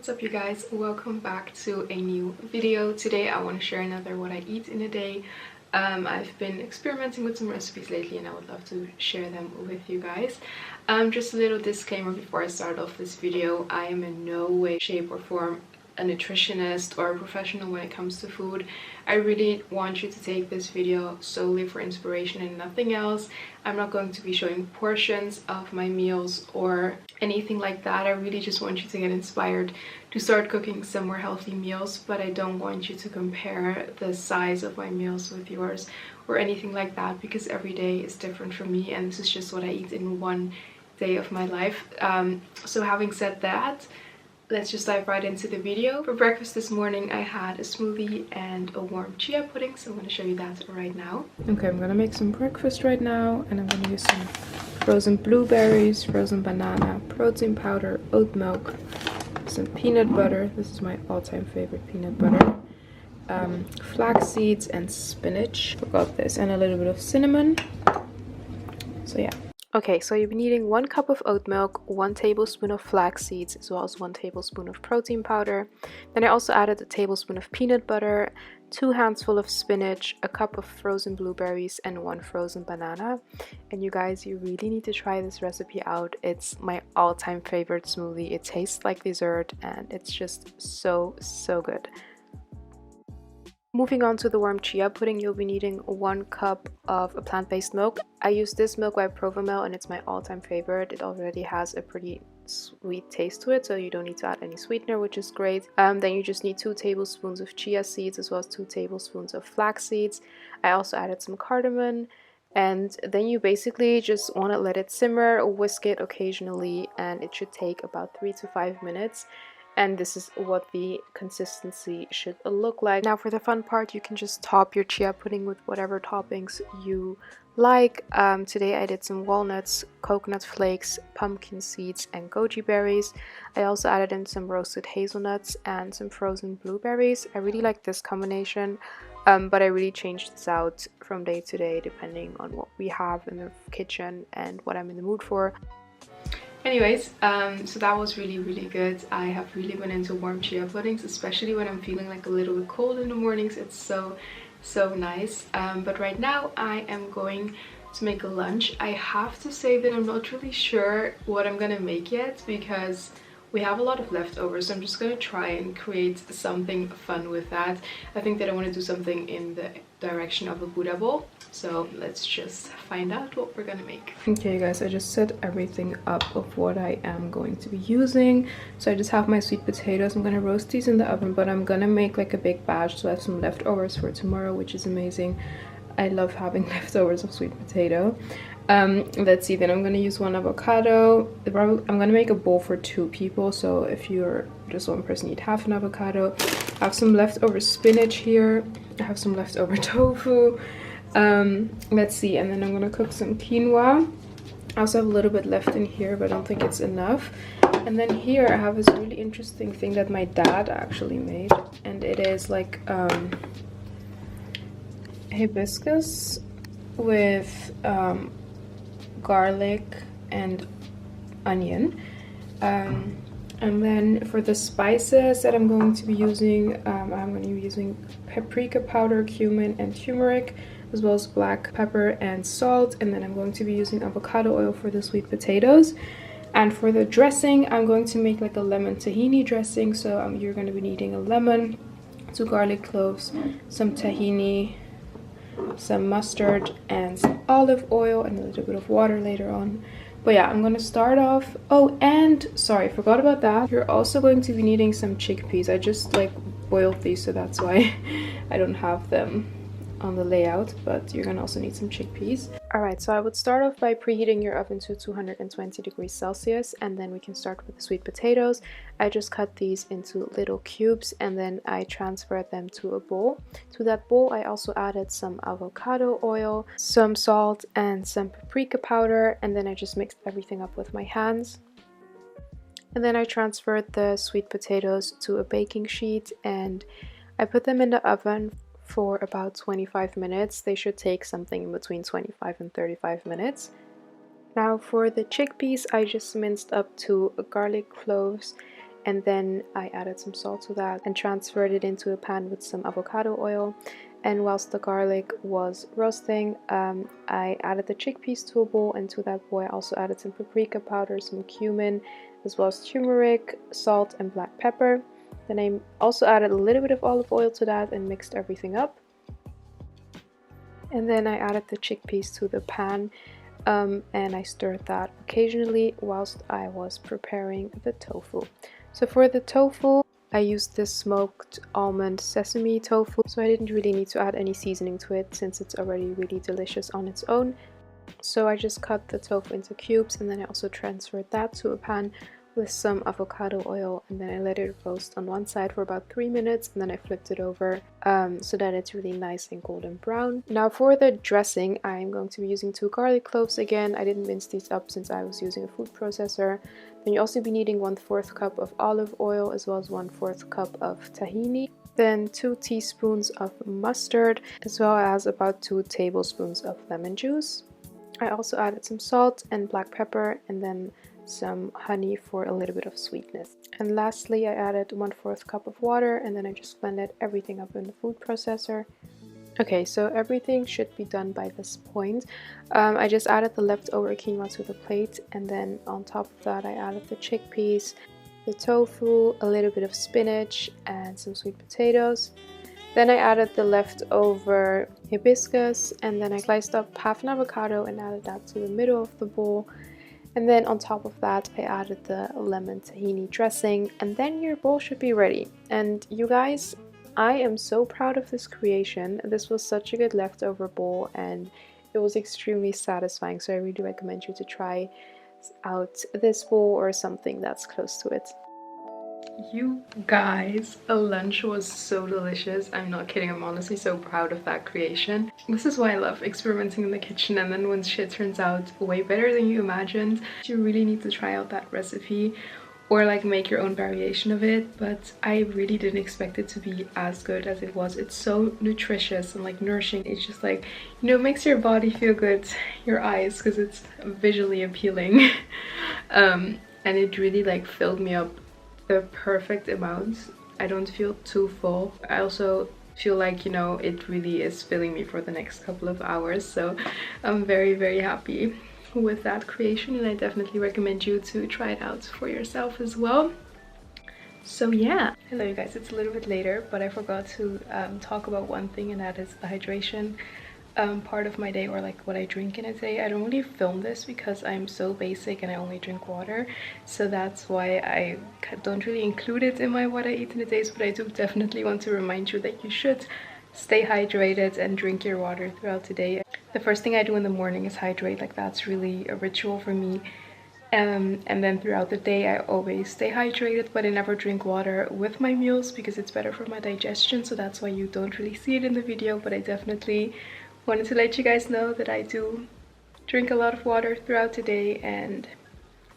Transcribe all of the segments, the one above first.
What's up you guys, welcome back to a new video. Today I want to share another what I eat in a day. I've been experimenting with some recipes lately and I would love to share them with you guys. Just a little disclaimer before I start off this video. I am in no way, shape or form a nutritionist or a professional when it comes to food. I really want you to take this video solely for inspiration and nothing else. I'm not going to be showing portions of my meals or anything like that. I really just want you to get inspired to start cooking some more healthy meals, but I don't want you to compare the size of my meals with yours or anything like that, because every day is different for me and this is just what I eat in one day of my life. So having said that, let's just dive right into the video. For breakfast this morning I had a smoothie and a warm chia pudding, so I'm going to show you that right now. Okay, I'm going to make some breakfast right now and I'm going to use some frozen blueberries, frozen banana, protein powder, oat milk, some peanut butter. This is my all-time favorite peanut butter. Flax seeds and spinach. Forgot this, and a little bit of cinnamon. So yeah. Okay, so you'll be needing 1 cup of oat milk, 1 tablespoon of flax seeds, as well as 1 tablespoon of protein powder. Then I also added a tablespoon of peanut butter, 2 handfuls of spinach, a cup of frozen blueberries, and 1 frozen banana. And you guys, you really need to try this recipe out. It's my all-time favorite smoothie. It tastes like dessert and it's just so good. Moving on to the warm chia pudding, you'll be needing 1 cup of a plant-based milk. I use this milk by Provamel and it's my all-time favorite. It already has a pretty sweet taste to it, so you don't need to add any sweetener, which is great. Then you just need 2 tablespoons of chia seeds as well as 2 tablespoons of flax seeds. I also added some cardamom, and then you basically just want to let it simmer, whisk it occasionally, and it should take about 3 to 5 minutes. And this is what the consistency should look like. Now for the fun part, you can just top your chia pudding with whatever toppings you like. Today I did some walnuts, coconut flakes, pumpkin seeds, and goji berries. I also added in some roasted hazelnuts and some frozen blueberries. I really like this combination, but I really change this out from day to day depending on what we have in the kitchen and what I'm in the mood for. Anyways, so that was really good. I have really been into warm chia puddings, especially when I'm feeling like a little bit cold in the mornings. It's so nice. But right now I am going to make a lunch. I have to say that I'm not really sure what I'm gonna make yet because we have a lot of leftovers, so I'm just gonna try and create something fun with that. I think that I want to do something in the direction of a Buddha bowl, so let's just find out what we're gonna make. Okay guys, I just set everything up of what I am going to be using. So I just have my sweet potatoes. I'm gonna roast these in the oven, but I'm gonna make like a big batch so I have some leftovers for tomorrow, which is amazing. I love having leftovers of sweet potato. Let's see, then I'm gonna use 1 avocado. I'm gonna make a bowl for 2 people, so if you're just 1 person, eat half an avocado. I have some leftover spinach here. I have some leftover tofu. Let's see, and then I'm gonna cook some quinoa. I also have a little bit left in here, but I don't think it's enough. And then here I have this really interesting thing that my dad actually made, and it is like hibiscus with garlic and onion. And then for the spices that I'm going to be using, I'm going to be using paprika powder, cumin, and turmeric, as well as black pepper and salt. And then I'm going to be using avocado oil for the sweet potatoes. And for the dressing, I'm going to make like a lemon tahini dressing. So you're going to be needing a lemon, 2 garlic cloves, some tahini, some mustard, and some olive oil, and a little bit of water later on. But yeah, I'm gonna start off. Oh, and sorry, forgot about that. You're also going to be needing some chickpeas. I just like boiled these, so that's why I don't have them on the layout, but you're gonna also need some chickpeas. Alright, so I would start off by preheating your oven to 220 degrees Celsius, and then we can start with the sweet potatoes. I just cut these into little cubes and then I transferred them to a bowl. To that bowl I also added some avocado oil, some salt, and some paprika powder, and then I just mixed everything up with my hands. And then I transferred the sweet potatoes to a baking sheet and I put them in the oven for about 25 minutes. They should take something in between 25 and 35 minutes. Now for the chickpeas, I just minced up 2 garlic cloves and then I added some salt to that and transferred it into a pan with some avocado oil. And whilst the garlic was roasting, I added the chickpeas to a bowl, and to that bowl I also added some paprika powder, some cumin, as well as turmeric, salt, and black pepper. Then I also added a little bit of olive oil to that and mixed everything up. And then I added the chickpeas to the pan, and I stirred that occasionally whilst I was preparing the tofu. So for the tofu, I used this smoked almond sesame tofu, so I didn't really need to add any seasoning to it since it's already really delicious on its own. So I just cut the tofu into cubes, and then I also transferred that to a pan with some avocado oil, and then I let it roast on one side for about 3 minutes, and then I flipped it over so that it's really nice and golden brown. Now for the dressing, I'm going to be using 2 garlic cloves. Again, I didn't mince these up since I was using a food processor. Then you also be needing 1/4 cup of olive oil, as well as 1/4 cup of tahini. Then 2 teaspoons of mustard, as well as about 2 tablespoons of lemon juice. I also added some salt and black pepper, and then some honey for a little bit of sweetness. And lastly, I added 1/4 cup of water, and then I just blended everything up in the food processor. Okay, so everything should be done by this point. I just added the leftover quinoa to the plate, and then on top of that I added the chickpeas, the tofu, a little bit of spinach, and some sweet potatoes. Then I added the leftover hibiscus, and then I sliced up half an avocado and added that to the middle of the bowl. And then on top of that I added the lemon tahini dressing, and then your bowl should be ready. And you guys, I am so proud of this creation. This was such a good leftover bowl, and it was extremely satisfying, so I really recommend you to try out this bowl or something that's close to it. You guys, the lunch was so delicious. I'm not kidding, I'm honestly so proud of that creation. This is why I love experimenting in the kitchen, and then when shit turns out way better than you imagined, you really need to try out that recipe or like make your own variation of it. But I really didn't expect it to be as good as it was. It's so nutritious and like nourishing. It's just like, you know, it makes your body feel good, your eyes, because it's visually appealing. And it really like filled me up the perfect amount. I don't feel too full. I also feel like, you know, it really is filling me for the next couple of hours, so I'm very, very happy with that creation, and I definitely recommend you to try it out for yourself as well. So yeah, hello you guys, it's a little bit later, but I forgot to talk about one thing, and that is the hydration part of my day, or like what I drink in a day. I don't really film this because I'm so basic and I only drink water, so that's why I don't really include it in my what I eat in a day. But I do definitely want to remind you that you should stay hydrated and drink your water throughout the day. The first thing I do in the morning is hydrate, like that's really a ritual for me. And then throughout the day I always stay hydrated, but I never drink water with my meals because it's better for my digestion, so that's why you don't really see it in the video. But I definitely wanted to let you guys know that I do drink a lot of water throughout the day, and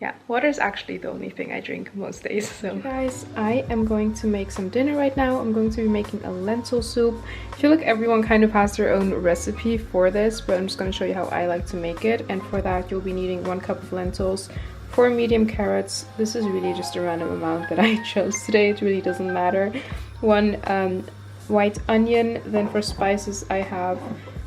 yeah, water is actually the only thing I drink most days. So guys, I am going to make some dinner right now. I'm going to be making a lentil soup. I feel like everyone kind of has their own recipe for this, but I'm just going to show you how I like to make it. And for that you'll be needing 1 cup of lentils, 4 medium carrots. This is really just a random amount that I chose today, it really doesn't matter. 1 white onion. Then for spices I have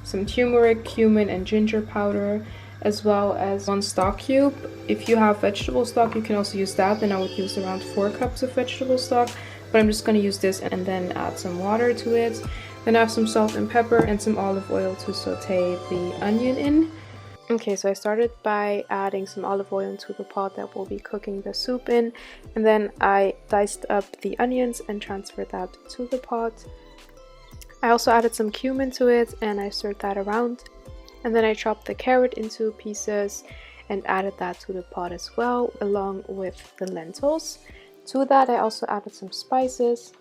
some turmeric, cumin, and ginger powder, as well as 1 stock cube. If you have vegetable stock you can also use that, then I would use around 4 cups of vegetable stock, but I'm just going to use this and then add some water to it. Then I have some salt and pepper and some olive oil to saute the onion in. Okay, so I started by adding some olive oil into the pot that we'll be cooking the soup in, and then I diced up the onions and transferred that to the pot. I also added some cumin to it and I stirred that around. And then I chopped the carrot into pieces and added that to the pot as well, along with the lentils. To that I also added some spices.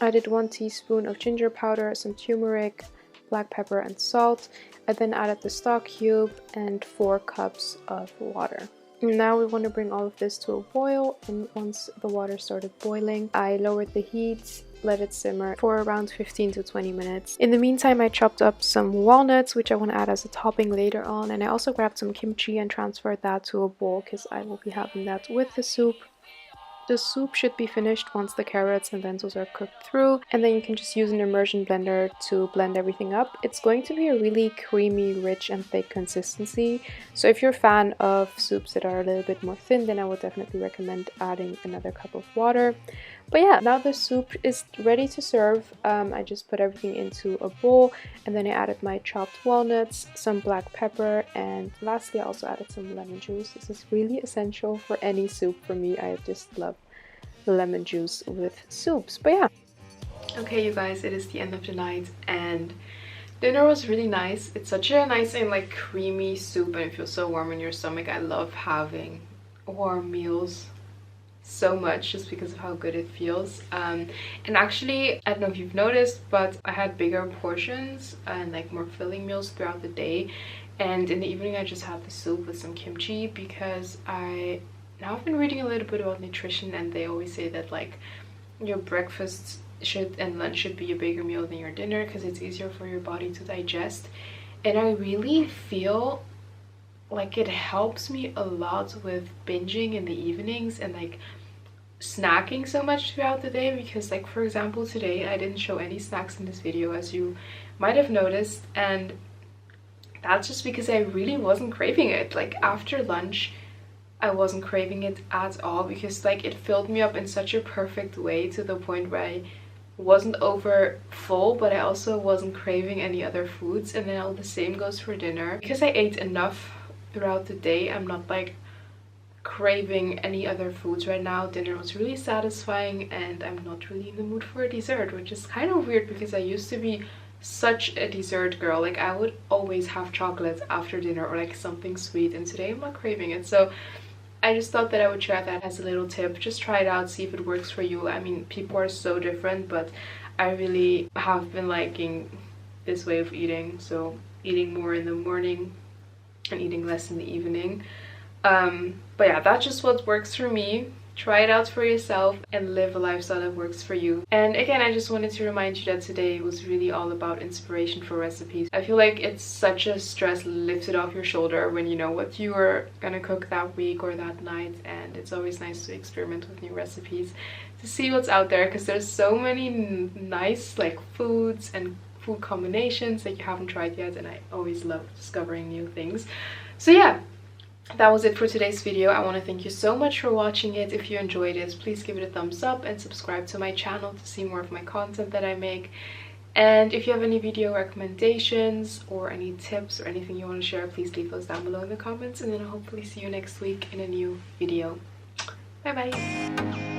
I did 1 teaspoon of ginger powder, some turmeric, black pepper, and salt. I then added the stock cube and 4 cups of water. Now we want to bring all of this to a boil, and once the water started boiling, I lowered the heat, let it simmer for around 15 to 20 minutes. In the meantime, I chopped up some walnuts, which I want to add as a topping later on, and I also grabbed some kimchi and transferred that to a bowl because I will be having that with the soup. The soup should be finished once the carrots and lentils are cooked through, and then you can just use an immersion blender to blend everything up. It's going to be a really creamy, rich, and thick consistency. So if you're a fan of soups that are a little bit more thin, then I would definitely recommend adding another cup of water. But yeah, now the soup is ready to serve. I just put everything into a bowl, and then I added my chopped walnuts, some black pepper, and lastly I also added some lemon juice. This is really essential for any soup for me. I just love lemon juice with soups. But yeah. Okay, you guys, it is the end of the night and dinner was really nice. It's such a nice and like creamy soup, and it feels so warm in your stomach. I love having warm meals so much just because of how good it feels. And actually, I don't know if you've noticed, but I had bigger portions and like more filling meals throughout the day, and in the evening I just had the soup with some kimchi because I've been reading a little bit about nutrition, and they always say that like your breakfast and lunch should be a bigger meal than your dinner because it's easier for your body to digest. And I really feel like it helps me a lot with binging in the evenings and like snacking so much throughout the day, because like for example today I didn't show any snacks in this video, as you might have noticed, and that's just because I really wasn't craving it. Like after lunch I wasn't craving it at all, because like it filled me up in such a perfect way to the point where I wasn't over full, but I also wasn't craving any other foods. And then all the same goes for dinner, because I ate enough throughout the day. I'm not like craving any other foods right now. Dinner was really satisfying, and I'm not really in the mood for a dessert, which is kind of weird because I used to be such a dessert girl. Like I would always have chocolate after dinner or like something sweet, and today I'm not craving it. So I just thought that I would share that as a little tip. Just try it out, see if it works for you. I mean, people are so different, but I really have been liking this way of eating. So eating more in the morning and eating less in the evening. But yeah, that's just what works for me. Try it out for yourself and live a lifestyle that works for you. And again, I just wanted to remind you that today was really all about inspiration for recipes. I feel like it's such a stress lifted off your shoulder when you know what you are gonna cook that week or that night, and it's always nice to experiment with new recipes to see what's out there, because there's so many nice like foods and food combinations that you haven't tried yet, and I always love discovering new things. So yeah, that was it for today's video. I want to thank you so much for watching it. If you enjoyed it, please give it a thumbs up and subscribe to my channel to see more of my content that I make. And if you have any video recommendations or any tips or anything you want to share, please leave those down below in the comments, and then I'll hopefully see you next week in a new video. Bye bye.